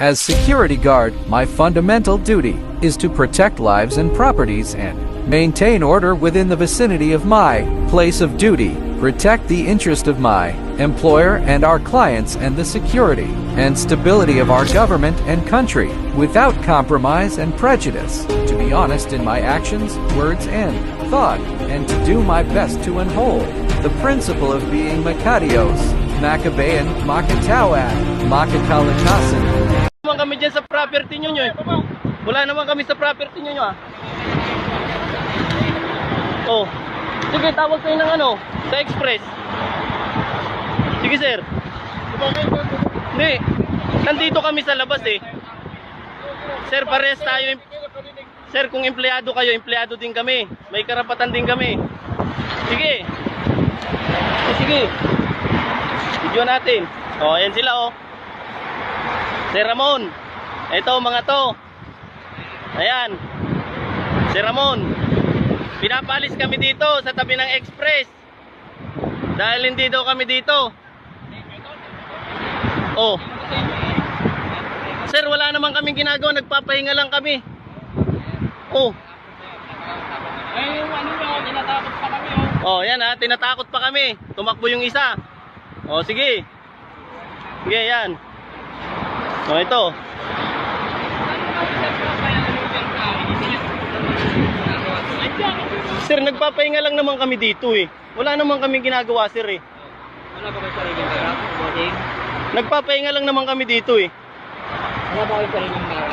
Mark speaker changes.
Speaker 1: As security guard, my fundamental duty is to protect lives and properties and maintain order within the vicinity of my place of duty, protect the interest of my employer and our clients and the security and stability of our government and country without compromise and prejudice, to be honest in my actions, words, and thought, and to do my best to uphold the principle of being Makarios, Makabayan, Makatawan, Makakalakasan.
Speaker 2: Naman kami dyan sa property nyo eh. Wala naman kami sa property nyo ah. Oh. Sige, tawag kayo ng ano, sa express. Sige sir. Hindi. Nandito kami sa labas eh. Sir, pares tayo. Sir, kung empleyado kayo, empleyado din kami. May karapatan din kami. Sige. Sige. Video natin. Oh, ayan sila oh. Si Ramon. Ito mga to. Ayan. Si Ramon. Pinapalis kami dito sa tabi ng express. Dahil hindi daw kami dito. Oh. Sir, wala naman kaming ginagawa. Nagpapahinga lang kami. Oh.
Speaker 3: Ay, yung ano yun, tinatakot pa kami oh.
Speaker 2: Oh, yan ha. Tinatakot pa kami. Tumakbo yung isa. Oh, sige. Sige, yan. Oh, ito. Sir, nagpapahinga lang naman kami dito eh. Wala naman kaming ginagawa sir eh.
Speaker 3: Wala ba kayo sariling pera? Boarding?
Speaker 2: Nagpapahinga lang naman kami dito eh.
Speaker 3: Wala ba kayo sariling pera?